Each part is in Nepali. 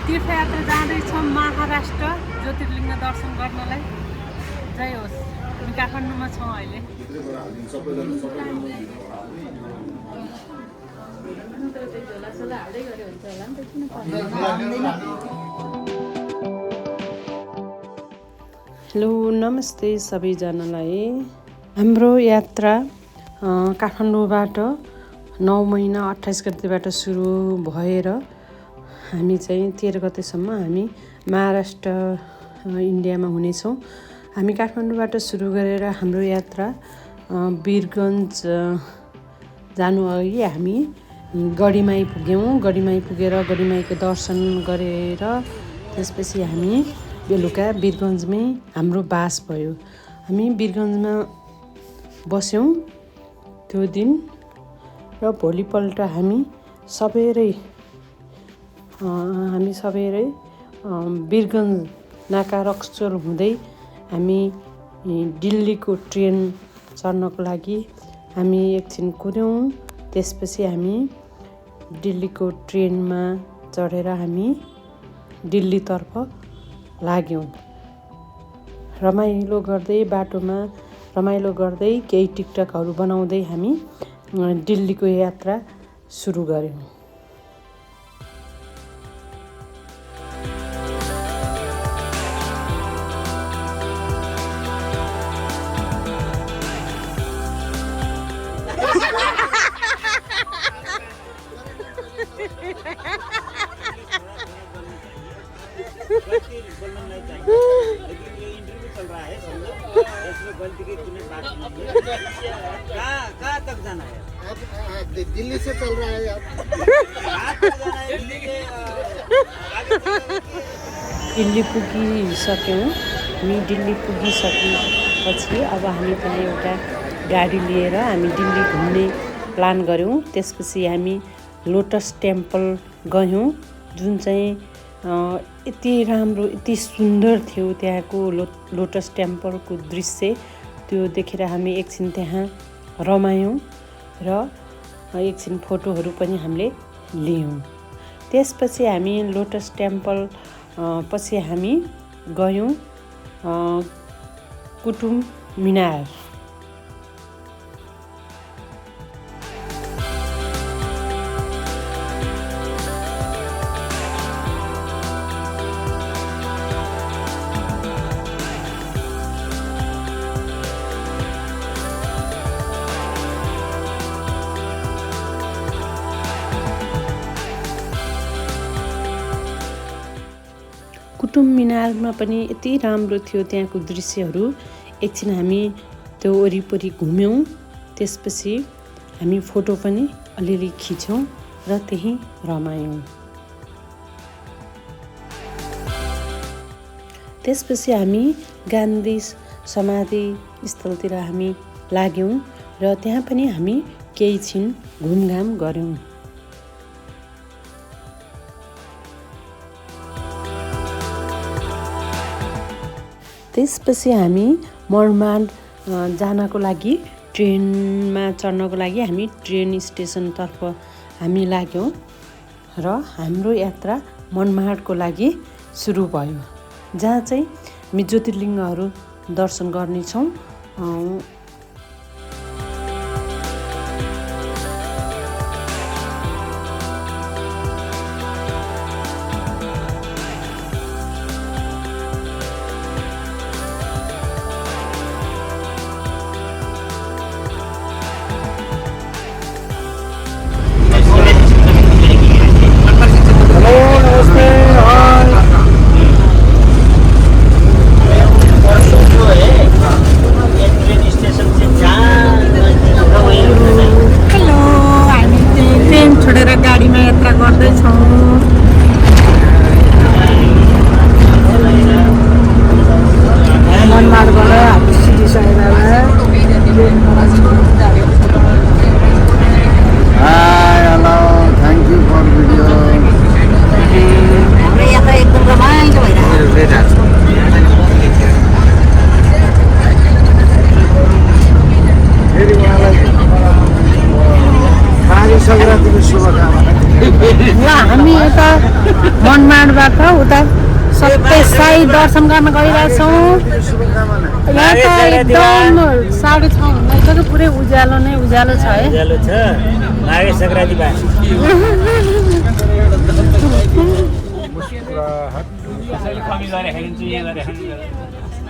तीर्थयात्रा जाँदैछौँ महाराष्ट्र ज्योतिर्लिङ्ग दर्शन गर्नलाई। जय होस्। हामी काठमाडौँमा छौँ अहिले। हेलो नमस्ते सबैजनालाई। हाम्रो यात्रा काठमाडौँबाट 9 महिना 28 गतेबाट सुरु भएर हामी चाहिँ 13 गतेसम्म हामी महाराष्ट्र इन्डियामा हुनेछौँ। हामी काठमाडौँबाट सुरु गरेर हाम्रो यात्रा वीरगन्ज जानु अघि हामी गढीमाई पुग्यौँ। गढीमाई पुगेर गढीमाईको दर्शन गरेर त्यसपछि हामी बेलुका वीरगन्जमै हाम्रो बास भयो। हामी वीरगन्जमा बस्यौँ त्यो दिन र भोलिपल्ट हामी सबेरै वीरगन्ज नाका रक्सोल हुँदै हामी दिल्लीको ट्रेन चढ्नको लागि हामी एकछिन कुद्यौँ। त्यसपछि हामी दिल्लीको ट्रेनमा चढेर हामी दिल्लीतर्फ लाग्यौँ। रमाइलो गर्दै बाटोमा रमाइलो गर्दै केही टिकटकहरू बनाउँदै हामी दिल्लीको यात्रा सुरु गऱ्यौँ। कहाँ तक जाना है? दिल्ली से चल रहा है आप। दिल्ली पुगिसक्यौँ। हामी दिल्ली पुगिसकेपछि अब हामी त्यहाँ एउटा गाडी लिएर हामी दिल्ली घुम्ने प्लान गऱ्यौँ। त्यसपछि हामी लोटस टेम्पल गयौँ, जुन चाहिँ यति राम्रो यति सुन्दर थियो। त्यहाँको लोटस टेम्पलको दृश्य त्यो देखेर हामी एकछिन त्यहाँ रमायौँ र एकछिन फोटोहरू पनि हामीले लियौँ। त्यसपछि हामी लोटस टेम्पल पछि हामी गयौँ कुतुब मिनार। कुतुब मिनारमा पनि यति राम्रो थियो त्यहाँको दृश्यहरू। एकछिन हामी त्यो वरिपरि घुम्यौँ। त्यसपछि हामी फोटो पनि अलिअलि खिच्यौँ र त्यहीँ रमायौँ। त्यसपछि हामी गान्धी समाधि स्थलतिर हामी लाग्यौँ र त्यहाँ पनि हामी केही छिन घुमघाम गऱ्यौँ। त्यसपछि हामी मर्माड जानको लागि ट्रेनमा चढ्नको लागि हामी ट्रेन स्टेसनतर्फ हामी लाग्यौँ र हाम्रो यात्रा मनमाडको लागि सुरु भयो, जहाँ चाहिँ हामी ज्योतिर्लिङ्गहरू दर्शन गर्नेछौँ। ल हामी यता मनमाडबाट उता सत्य साई दर्शन गर्न गइरहेछौँ। यहाँ त एकदम 6:30 हुँदैछ कि पुरै उज्यालो नै उज्यालो छ है। उज्यालो छ माघे सङ्क्रान्ति भयो।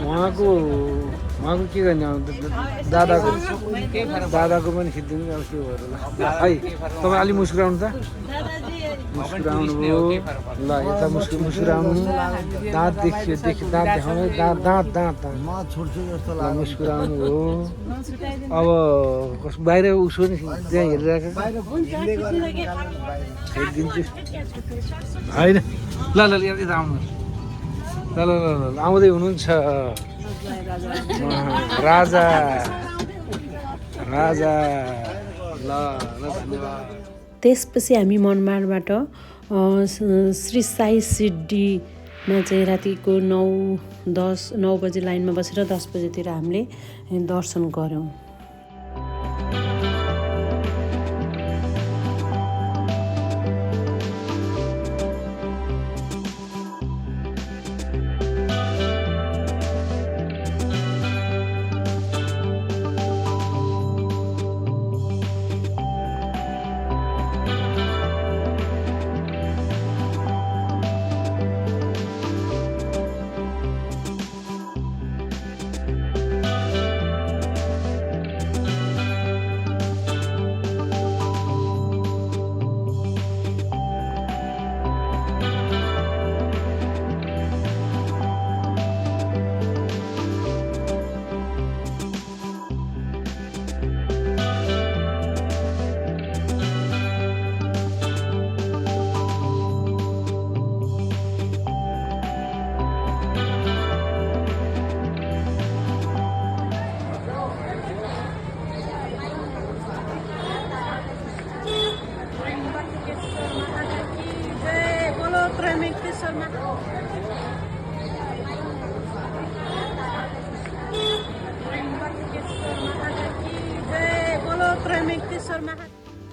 उहाँको के गर्ने दादाको पनि खिचिदिनु अब के भयो ल है। तपाईँ अलि मुस्कुराउनु त, मुस्कुराउनु भयो ल, यता मुस्कुराउनु, दाँत देखियो दाँत देखाउनु, दाँत मुस्कुराउनु हो। अब कस बाहिर उसो नि त्यहाँ हेरिरहेको हेरिदिन्छु होइन। ल ल यता आउनु, ल ल ल आउँदै हुनुहुन्छ राजा राजा ल ल धन्यवाद। त्यसपछि हामी मनमाडबाट श्री साई सिद्धिमा चाहिँ रातिको 9 बजे लाइनमा बसेर 10 बजेतिर हामीले दर्शन गऱ्यौँ।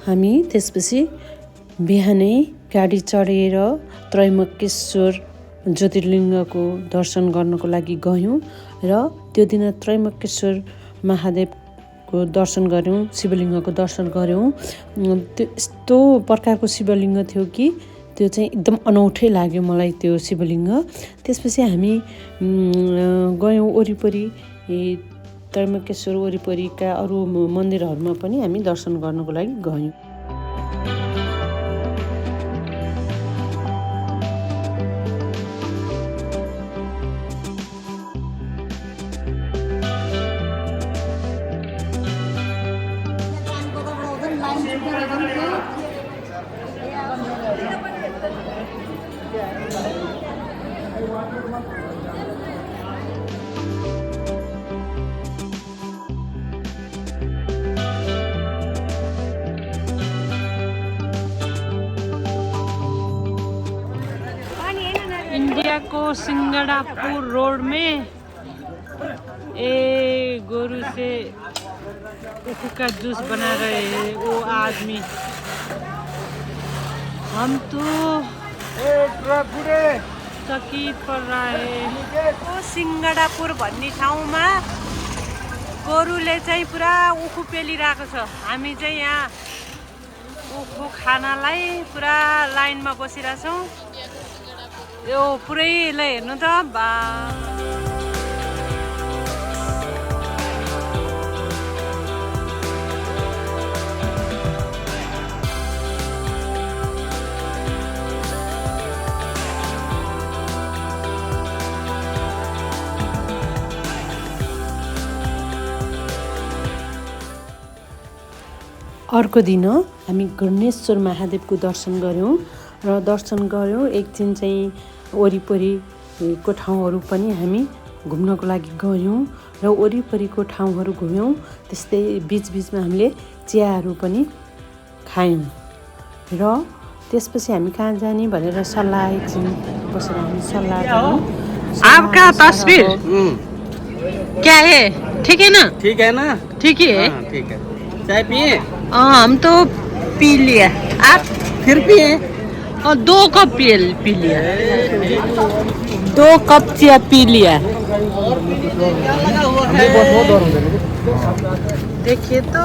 हामी त्यसपछि बिहानै गाडी चढेर त्रैमकेश्वर ज्योतिर्लिङ्गको दर्शन गर्नको लागि गयौँ र त्यो दिन त्रैमकेश्वर महादेवको दर्शन गऱ्यौँ, शिवलिङ्गको दर्शन गऱ्यौँ। त्यो यस्तो प्रकारको शिवलिङ्ग थियो कि त्यो चाहिँ एकदम अनौठै लाग्यो मलाई त्यो शिवलिङ्ग। त्यसपछि हामी गयौँ वरिपरि त्रैमकेश्वर वरिपरिका अरू मन्दिरहरूमा पनि हामी दर्शन गर्नको लागि गयौँ। इंडिया को सिंगापुर रोड में गोरू से उखू का जूस बना रहे हैं वो आदमी। हम तो चकित पर रहा है। वो सिंगापुर भन्ने ठाउँमा गोरुले चाहिँ पुरा उखु पेलिरहेको छ। हामी चाहिँ यहाँ उखु खानालाई पुरा लाइनमा बसिरहेछौँ। यो पुरैलाई हेर्नु त बा। अर्को दिन हामी गणेश्वर महादेवको दर्शन गऱ्यौँ र दर्शन गऱ्यौँ। एकदिन चाहिँ वरिपरिको ठाउँहरू पनि हामी घुम्नको लागि गयौँ र वरिपरिको ठाउँहरू घुम्यौँ। त्यस्तै बिचबिचमा हामीले चियाहरू पनि खायौँ र त्यसपछि हामी कहाँ जाने भनेर सल्लाह एकछिन बसेर हामी सल्लाह गऱ्यौँ। आपका तस्वीर क्या है? ठीक है ना? ठीक है ना? ठीक है। हाँ, ठीक है। चाय पिए? हम तो पी लिया। आप फिर पिए? 2 कप पी लिया 2 कप चिया पी लिया देखिए तो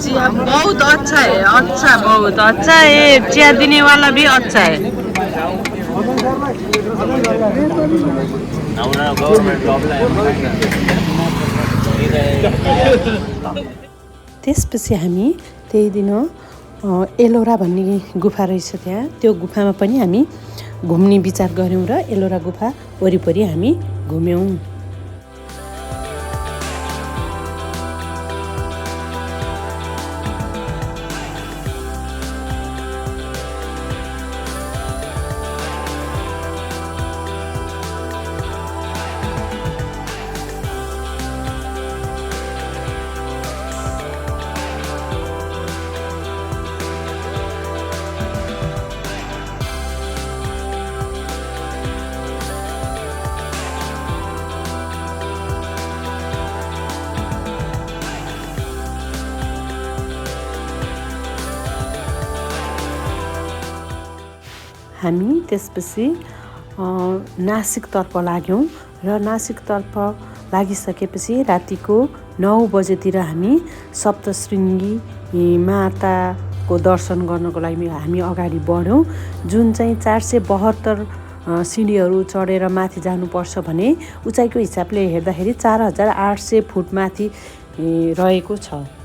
चिया बहुत अच्छा है बहुत अच्छा है चिया देने वाला भी अच्छा है त्यसपछि हामी त्यही दिन एलोरा भन्ने गुफा रहेछ त्यहाँ त्यो गुफामा पनि हामी घुम्ने विचार गऱ्यौँ र एलोरा गुफा वरिपरि हामी घुम्यौँ हामी त्यसपछि नासिकतर्फ लाग्यौँ र नासिकतर्फ लागिसकेपछि रातिको 9 बजेतिर हामी सप्तशृङ्गी माताको दर्शन गर्नको लागि हामी अगाडि बढ्यौँ जुन चाहिँ 472 सिँढीहरू चढेर माथि जानुपर्छ भने उचाइको हिसाबले हेर्दाखेरि 4800 फुट माथि रहेको छ